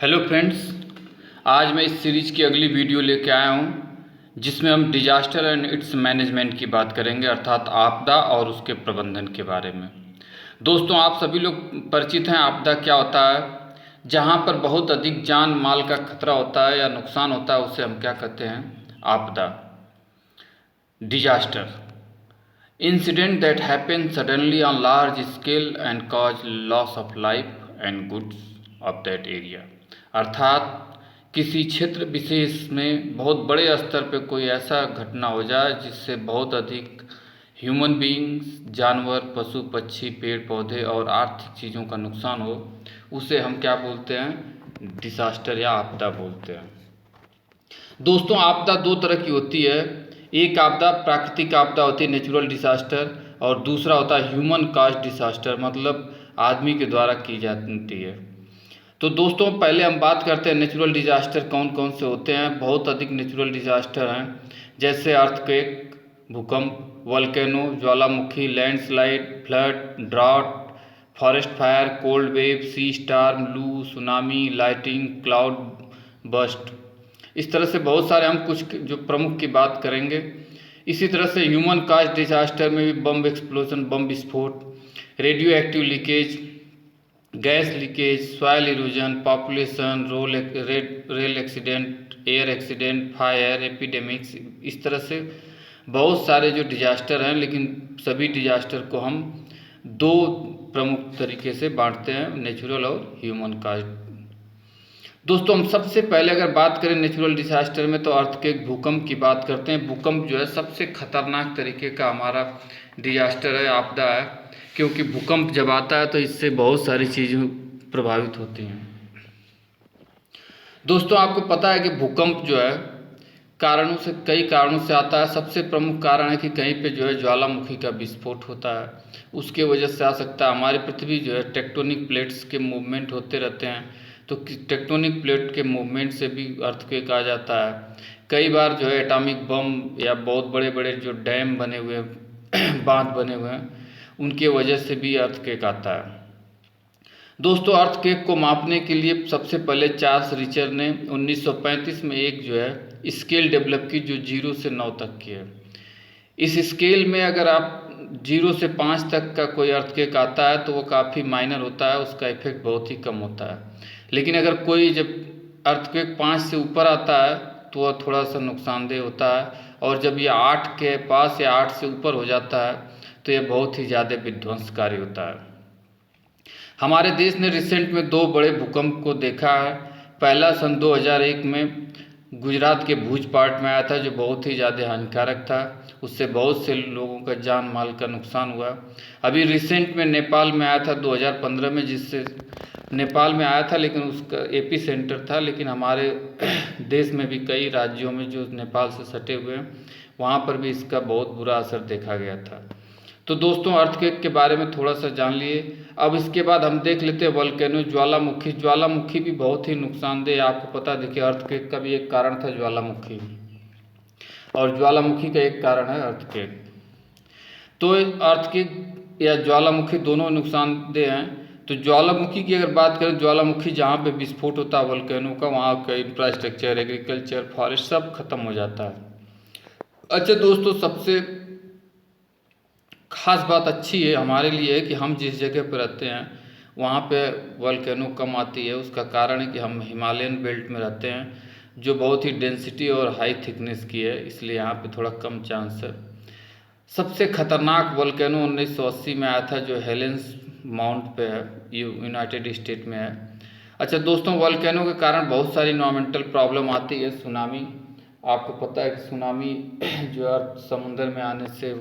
Hello friends, आज मैं इस सीरीज की अगली वीडियो लेके आया हूँ जिसमें हम डिजास्टर एंड इट्स मैनेजमेंट की बात करेंगे, अर्थात आपदा और उसके प्रबंधन के बारे में। दोस्तों, आप सभी लोग परिचित हैं आपदा क्या होता है। जहाँ पर बहुत अधिक जान माल का खतरा होता है या नुकसान होता है उसे हम क्या कहते हैं? आपदा, disaster. Incident that happen suddenly on large scale and cause loss of life and goods of that area। अर्थात किसी क्षेत्र विशेष में बहुत बड़े स्तर पर कोई ऐसा घटना हो जाए जिससे बहुत अधिक ह्यूमन बीइंग्स, जानवर, पशु पक्षी, पेड़ पौधे और आर्थिक चीज़ों का नुकसान हो, उसे हम क्या बोलते हैं? डिसास्टर या आपदा बोलते हैं। दोस्तों, आपदा दो तरह की होती है। एक आपदा प्राकृतिक आपदा होती है, नेचुरल डिसास्टर, और दूसरा होता है ह्यूमन कास्ट डिसास्टर, मतलब आदमी के द्वारा की जाती है। तो दोस्तों, पहले हम बात करते हैं नेचुरल डिजास्टर कौन कौन से होते हैं। बहुत अधिक नेचुरल डिजास्टर हैं, जैसे अर्थक्वेक, भूकंप, वोल्केनो, ज्वालामुखी, landslide, flood, drought, forest fire, cold wave, sea storm, लू, सुनामी, लाइटिंग, क्लाउड बस्ट। इस तरह से बहुत सारे हम कुछ जो प्रमुख की बात करेंगे। इसी तरह से ह्यूमन कास्ट डिजास्टर में भी बम एक्सप्लोजन, बम विस्फोट, radio active leakage, gas leakage, soil erosion, population, rail accident, air accident, fire, epidemics, इस तरह से बहुत सारे जो डिजास्टर हैं। लेकिन सभी डिजास्टर को हम दो प्रमुख तरीके से बांटते हैं, नेचुरल और ह्यूमन कास्ट। दोस्तों, हम सबसे पहले अगर बात करें नेचुरल डिजास्टर में तो अर्थक्वेक, भूकंप की बात करते हैं। भूकंप जो है सबसे खतरनाक तरीके का हमारा डिजास्टर है, आपदा है, क्योंकि भूकंप जब आता है तो इससे बहुत सारी चीज़ें प्रभावित होती हैं। दोस्तों, आपको पता है कि भूकंप जो है कई कारणों से आता है। सबसे प्रमुख कारण है कि कहीं पे जो है ज्वालामुखी का विस्फोट होता है, उसके वजह से आ सकता है। हमारी पृथ्वी जो है टेक्टोनिक प्लेट्स के मूवमेंट होते रहते हैं, तो टेक्टोनिक प्लेट के मूवमेंट से भी अर्थक्वेक आ जाता है। कई बार जो है एटॉमिक बम या बहुत बड़े बड़े जो डैम बने हुए बांध बने हुए हैं, उनके वजह से भी अर्थक्वेक आता है। दोस्तों, अर्थक्वेक को मापने के लिए सबसे पहले चार्ल्स रिचर ने 1935 में एक जो है स्केल डेवलप की, जो 0 से 9 तक की है। इस स्केल में अगर आप 0 से 5 तक का कोई अर्थक्वेक आता है तो वो काफ़ी माइनर होता है, उसका इफेक्ट बहुत ही कम होता है। लेकिन अगर कोई जब अर्थक्वेक 5 से ऊपर आता है तो वह थोड़ा सा नुकसानदेह होता है, और जब ये 8 के पास या 8 से ऊपर हो जाता है तो यह बहुत ही ज़्यादा विध्वंसकारी होता है। हमारे देश ने रिसेंट में दो बड़े भूकंप को देखा है। पहला सन 2001 में गुजरात के भुज पार्ट में आया था, जो बहुत ही ज़्यादा हानिकारक था। उससे बहुत से लोगों का जान माल का नुकसान हुआ। अभी रिसेंट में नेपाल में आया था 2015 में, जिससे नेपाल में आया था लेकिन उसका एपी सेंटर था। लेकिन हमारे देश में भी कई राज्यों में जो नेपाल से सटे हुए हैं, वहाँ पर भी इसका बहुत बुरा असर देखा गया था। तो दोस्तों, अर्थक्वेक के बारे में थोड़ा सा जान लिए। अब इसके बाद हम देख लेते हैं वोल्केनो, ज्वालामुखी। ज्वालामुखी भी बहुत ही नुकसानदेह, आपको पता, देखिए अर्थक्वेक का भी एक कारण था ज्वालामुखी, और ज्वालामुखी का एक कारण है अर्थक्वेक। तो अर्थक्वेक या ज्वालामुखी दोनों नुकसानदेह हैं। तो ज्वालामुखी की अगर बात करें, ज्वालामुखी जहाँ पे विस्फोट होता है वोल्केनो का, वहाँ का इंफ्रास्ट्रक्चर, एग्रीकल्चर, फॉरेस्ट सब खत्म हो जाता है। अच्छा दोस्तों, सबसे खास बात अच्छी है हमारे लिए कि हम जिस जगह पर रहते हैं वहाँ पे वोल्केनो कम आती है। उसका कारण है कि हम हिमालयन बेल्ट में रहते हैं, जो बहुत ही डेंसिटी और हाई थिकनेस की है, इसलिए यहाँ पे थोड़ा कम चांस है। सबसे खतरनाक वोल्केनो 1980 में आया था, जो हेलेंस माउंट पे है, यूनाइटेड स्टेट में है। अच्छा दोस्तों, वोल्केनो के कारण बहुत सारी इन्वायरमेंटल प्रॉब्लम आती है। सुनामी, आपको पता है कि सुनामी जो है समुंदर में आने से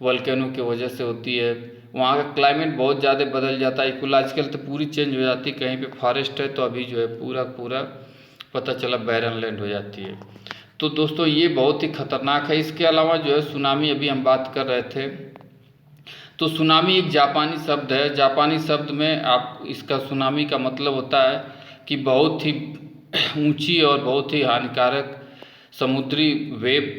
वोल्केनो की वजह से होती है। वहाँ का क्लाइमेट बहुत ज़्यादा बदल जाता है, इकोलॉजिकल तो पूरी चेंज हो जाती है। कहीं पे फॉरेस्ट है तो अभी जो है पूरा पूरा पता चला बैरन लैंड हो जाती है। तो दोस्तों, ये बहुत ही खतरनाक है। इसके अलावा जो है सुनामी, अभी हम बात कर रहे थे, तो सुनामी एक जापानी शब्द है। जापानी शब्द में आप इसका सुनामी का मतलब होता है कि बहुत ही ऊंची और बहुत ही हानिकारक समुद्री वेव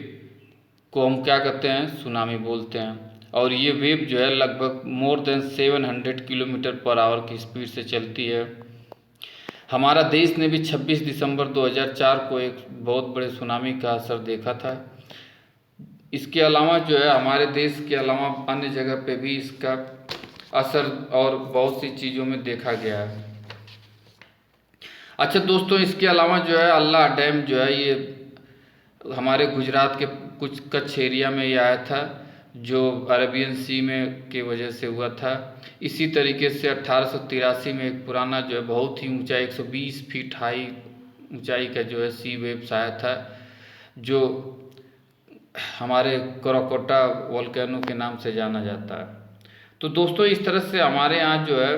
को हम क्या कहते हैं? सुनामी बोलते हैं। और ये वेव जो है लगभग more than 700 kilometre per hour की स्पीड से चलती है। हमारा देश ने भी 26 दिसंबर 2004 को एक बहुत बड़े सुनामी का असर देखा था। इसके अलावा जो है हमारे देश के अलावा अन्य जगह पे भी इसका असर और बहुत सी चीज़ों में देखा गया है। अच्छा दोस्तों, इसके अलावा जो है अल्लाह डैम जो है ये हमारे गुजरात के कुछ कच्छ एरिया में ये आया था, जो अरेबियन सी में की वजह से हुआ था। इसी तरीके से 1883 में एक पुराना जो है बहुत ही ऊंचा 120 फीट हाई ऊंचाई का जो है सी वेव्स आया था, जो हमारे कराकोटा वोल्केनो के नाम से जाना जाता है। तो दोस्तों, इस तरह से हमारे यहाँ जो है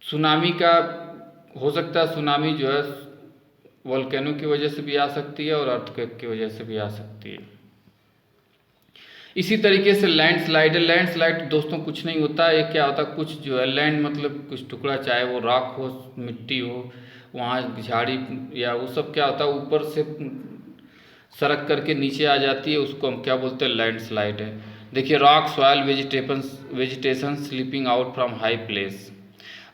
सुनामी का हो सकता है, सुनामी जो है वोल्केनो की वजह से भी आ सकती है और अर्थक्वेक की वजह से भी आ सकती है। इसी तरीके से लैंडस्लाइड है। लैंडस्लाइड दोस्तों कुछ नहीं होता है, ये क्या होता है, कुछ जो है लैंड मतलब कुछ टुकड़ा, चाहे वो राख हो, मिट्टी हो, वहाँ झाड़ी या वो सब क्या होता है ऊपर से सरक करके नीचे आ जाती है, उसको हम क्या बोलते हैं, लैंडस्लाइड है। देखिए, rock soil vegetation slipping out from high place.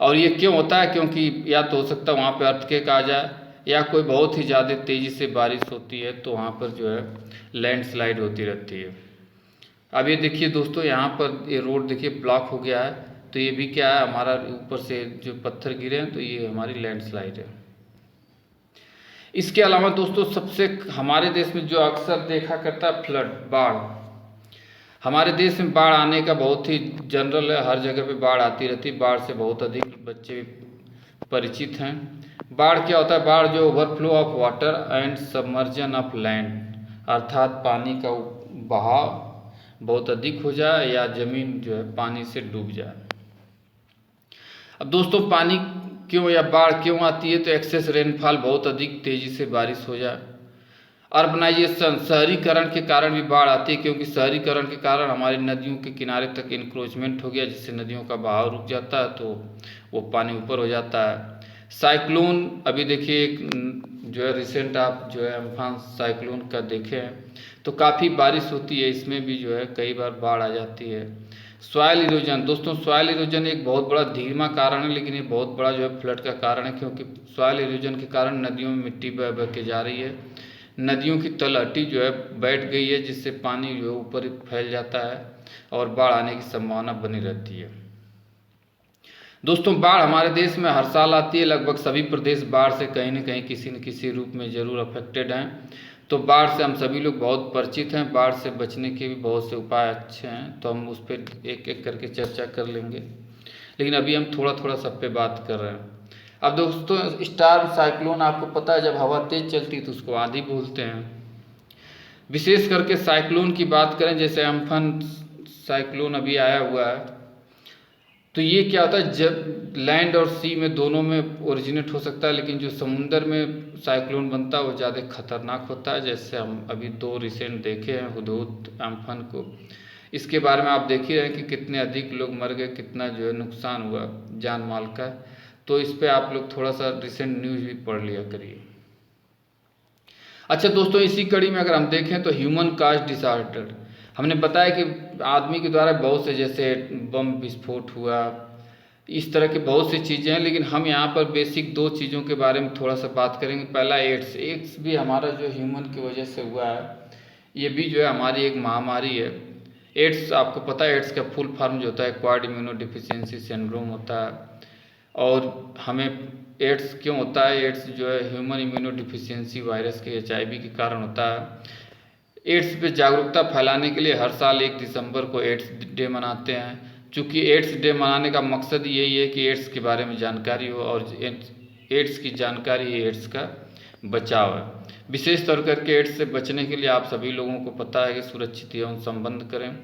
और ये क्यों होता है, क्योंकि या तो हो सकता है वहाँ पे अर्थक्वेक आ जाए, या कोई बहुत ही ज़्यादा तेज़ी से बारिश होती है तो वहाँ पर जो है लैंडस्लाइड होती रहती है। अब ये देखिए दोस्तों, यहाँ पर ये रोड देखिए ब्लॉक हो गया है, तो ये भी क्या है, हमारा ऊपर से जो पत्थर गिरे हैं तो ये हमारी लैंडस्लाइड है। इसके अलावा दोस्तों सबसे हमारे देश में जो अक्सर देखा करता है फ्लड, बाढ़। हमारे देश में बाढ़ आने का बहुत ही जनरल है, हर जगह पे बाढ़ आती रहती है। बाढ़ से बहुत अधिक बच्चे परिचित हैं। बाढ़ क्या होता है, बाढ़ जो overflow of water and submersion of land, अर्थात पानी का बहाव बहुत अधिक हो जाए या ज़मीन जो है पानी से डूब जाए। अब दोस्तों, पानी क्यों या बाढ़ क्यों आती है, तो एक्सेस रेनफॉल, बहुत अधिक तेज़ी से बारिश हो जाए। अर्बनाइजेशन, शहरीकरण के कारण भी बाढ़ आती है, क्योंकि शहरीकरण के कारण हमारी नदियों के किनारे तक इंक्रोचमेंट हो गया, जिससे नदियों का बहाव रुक जाता है तो वो पानी ऊपर हो जाता है। साइक्लोन, अभी देखिए एक जो है रिसेंट आप जो है अम्फान साइक्लोन का देखें तो काफ़ी बारिश होती है, इसमें भी जो है कई बार बाढ़ आ जाती है। सॉइल इरोजन, दोस्तों सॉइल इरोजन एक बहुत बड़ा धीमा कारण है, लेकिन ये बहुत बड़ा जो है फ्लड का कारण है, क्योंकि सॉइल इरोजन के कारण नदियों में मिट्टी बह बह के जा रही है, नदियों की तलहटी जो है बैठ गई है, जिससे पानी जो है ऊपर फैल जाता है और बाढ़ आने की संभावना बनी रहती है। दोस्तों, बाढ़ हमारे देश में हर साल आती है। लगभग सभी प्रदेश बाढ़ से कहीं न कहीं किसी न किसी रूप में ज़रूर अफेक्टेड हैं। तो बाढ़ से हम सभी लोग बहुत परिचित हैं। बाढ़ से बचने के भी बहुत से उपाय अच्छे हैं, तो हम उस पर एक एक करके चर्चा कर लेंगे, लेकिन अभी हम थोड़ा थोड़ा सब पे बात कर रहे हैं। अब दोस्तों, स्टार्म साइक्लोन, आपको पता है जब हवा तेज़ चलती है तो उसको आंधी बोलते हैं। विशेष करके साइक्लोन की बात करें, जैसे अम्फन साइक्लोन अभी आया हुआ है, तो ये क्या होता है, जब लैंड और सी में दोनों में ओरिजिनेट हो सकता है, लेकिन जो समुंदर में साइक्लोन बनता है वो ज़्यादा खतरनाक होता है। जैसे हम अभी 2 रिसेंट देखे हैं, हुदहुद अम्फन को, इसके बारे में आप देख ही रहे हैं कि कितने अधिक लोग मर गए, कितना जो है नुकसान हुआ जान माल का। तो इस पर आप लोग थोड़ा सा रिसेंट न्यूज़ भी पढ़ लिया करिए। अच्छा दोस्तों, इसी कड़ी में अगर हम देखें तो ह्यूमन कास्ट डिसास्टर, हमने बताया कि आदमी के द्वारा बहुत से, जैसे बम विस्फोट हुआ, इस तरह की बहुत सी चीज़ें हैं, लेकिन हम यहाँ पर बेसिक 2 चीज़ों के बारे में थोड़ा सा बात करेंगे। पहला एड्स भी हमारा जो ह्यूमन की वजह से हुआ है, ये भी जो है हमारी एक महामारी है। एड्स, आपको पता है एड्स का फुल फॉर्म जो होता है एक्वायर्ड इम्यूनो डिफिशियंसी सिंड्रोम होता है। और हमें एड्स क्यों होता है, एड्स जो है ह्यूमन इम्यूनो डिफिशियंसी वायरस के HIV के कारण होता है। एड्स पे जागरूकता फैलाने के लिए हर साल 1 दिसंबर को एड्स डे मनाते हैं। चूँकि एड्स डे मनाने का मकसद यही है कि एड्स के बारे में जानकारी हो, और एड्स की जानकारी ही एड्स का बचाव है। विशेष तौर करके एड्स से बचने के लिए आप सभी लोगों को पता है कि सुरक्षित यौन संबंध करें,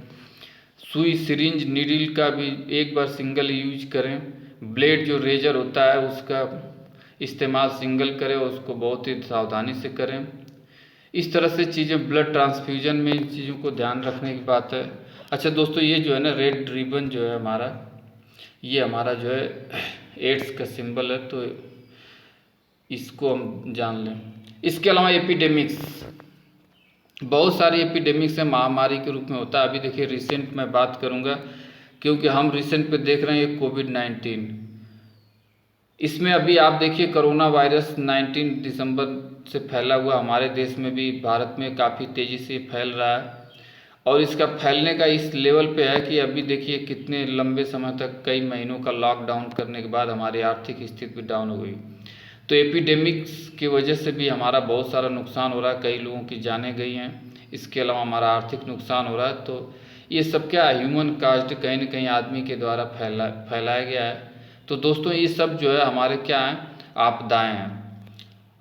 सुई सिरिंज नीडल का भी एक बार सिंगल यूज करें, ब्लेड जो रेजर होता है उसका इस्तेमाल सिंगल करें, उसको बहुत ही सावधानी से करें। इस तरह से चीज़ें, ब्लड ट्रांसफ्यूजन में इन चीज़ों को ध्यान रखने की बात है। अच्छा दोस्तों, ये जो है ना रेड रिबन जो है हमारा, ये हमारा जो है एड्स का सिंबल है, तो इसको हम जान लें। इसके अलावा एपिडेमिक्स, बहुत सारी एपिडेमिक्स है, महामारी के रूप में होता है। अभी देखिए रिसेंट में बात करूँगा, क्योंकि हम रिसेंट पे देख रहे हैं ये कोविड-19। इसमें अभी आप देखिए कोरोना वायरस 19 दिसंबर से फैला हुआ हमारे देश में भी, भारत में काफ़ी तेज़ी से फैल रहा है। और इसका फैलने का इस लेवल पे है कि अभी देखिए कितने लंबे समय तक, कई महीनों का लॉकडाउन करने के बाद हमारी आर्थिक स्थिति भी डाउन हो गई। तो एपिडेमिक्स की वजह से भी हमारा बहुत सारा नुकसान हो रहा है, कई लोगों की जानें गई हैं। इसके अलावा हमारा आर्थिक नुकसान हो रहा है। तो ये सब क्या ह्यूमन कास्ट, कहीं न कहीं आदमी के द्वारा फैलाया गया है। तो दोस्तों ये सब जो है हमारे क्या हैं, आपदाएं हैं।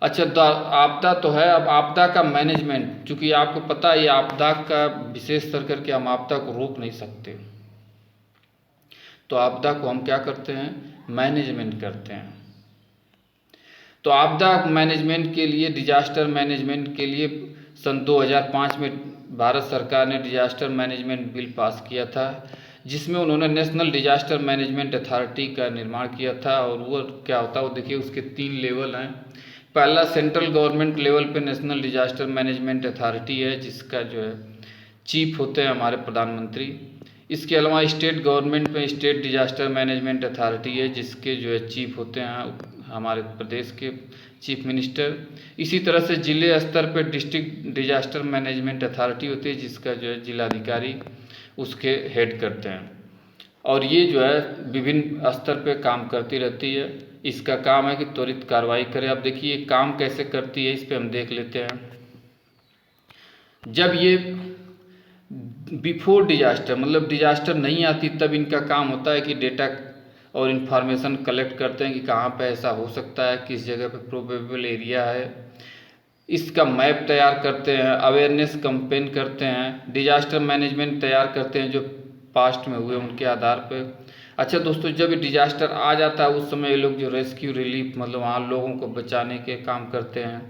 अच्छा, आपदा तो है, अब आपदा का मैनेजमेंट, चूँकि आपको पता है ये आपदा का विशेष कर करके हम आपदा को रोक नहीं सकते, तो आपदा को हम क्या करते हैं, मैनेजमेंट करते हैं। तो आपदा मैनेजमेंट के लिए, डिजास्टर मैनेजमेंट के लिए सन 2005 में भारत सरकार ने डिजास्टर मैनेजमेंट बिल पास किया था, जिसमें उन्होंने नेशनल डिजास्टर मैनेजमेंट अथॉरिटी का निर्माण किया था। और वो क्या होता है, वो देखिए उसके 3 लेवल हैं। पहला सेंट्रल गवर्नमेंट लेवल पे नेशनल डिजास्टर मैनेजमेंट अथॉरिटी है, जिसका जो है चीफ होते हैं हमारे प्रधानमंत्री। इसके अलावा स्टेट गवर्नमेंट में स्टेट डिजास्टर मैनेजमेंट अथॉरिटी है, जिसके जो है चीफ होते हैं हमारे प्रदेश के चीफ मिनिस्टर। इसी तरह से ज़िले स्तर पर डिस्ट्रिक्ट डिजास्टर मैनेजमेंट अथॉरिटी होती है, जिसका जो है जिलाधिकारी उसके हेड करते हैं। और ये जो है विभिन्न स्तर पे काम करती रहती है। इसका काम है कि त्वरित कार्रवाई करे। अब देखिए काम कैसे करती है, इस पे हम देख लेते हैं। जब ये बिफोर डिजास्टर, मतलब डिजास्टर नहीं आती, तब इनका काम होता है कि डेटा और इन्फॉर्मेशन कलेक्ट करते हैं कि कहाँ पे ऐसा हो सकता है, किस जगह पे प्रोबेबल एरिया है। इसका मैप तैयार करते हैं, अवेयरनेस कैंपेन करते हैं, डिजास्टर मैनेजमेंट तैयार करते हैं जो पास्ट में हुए उनके आधार पर। अच्छा दोस्तों, जब डिजास्टर आ जाता है उस समय ये लोग जो रेस्क्यू रिलीफ, मतलब वहाँ लोगों को बचाने के काम करते हैं,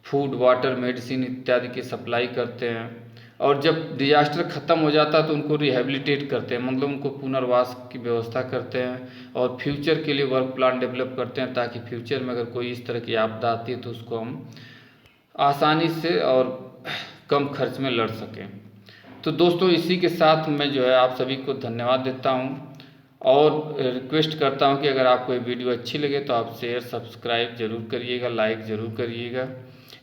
फूड, वाटर, मेडिसिन इत्यादि की सप्लाई करते हैं। और जब डिजास्टर ख़त्म हो जाता है तो उनको रिहेबिलिटेट करते हैं, मतलब उनको पुनर्वास की व्यवस्था करते हैं और फ्यूचर के लिए वर्क प्लान डेवलप करते हैं, ताकि फ्यूचर में अगर कोई इस तरह की आपदा आती है तो उसको हम आसानी से और कम खर्च में लड़ सकें। तो दोस्तों इसी के साथ मैं जो है आप सभी को धन्यवाद देता हूँ और रिक्वेस्ट करता हूँ कि अगर आपको ये वीडियो अच्छी लगे तो आप शेयर सब्सक्राइब ज़रूर करिएगा, लाइक ज़रूर करिएगा।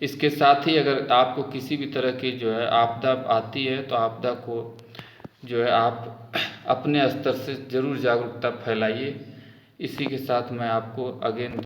इसके साथ ही अगर आपको किसी भी तरह की जो है आपदा आती है तो आपदा को जो है आप अपने स्तर से ज़रूर जागरूकता फैलाइए। इसी के साथ मैं आपको अगेन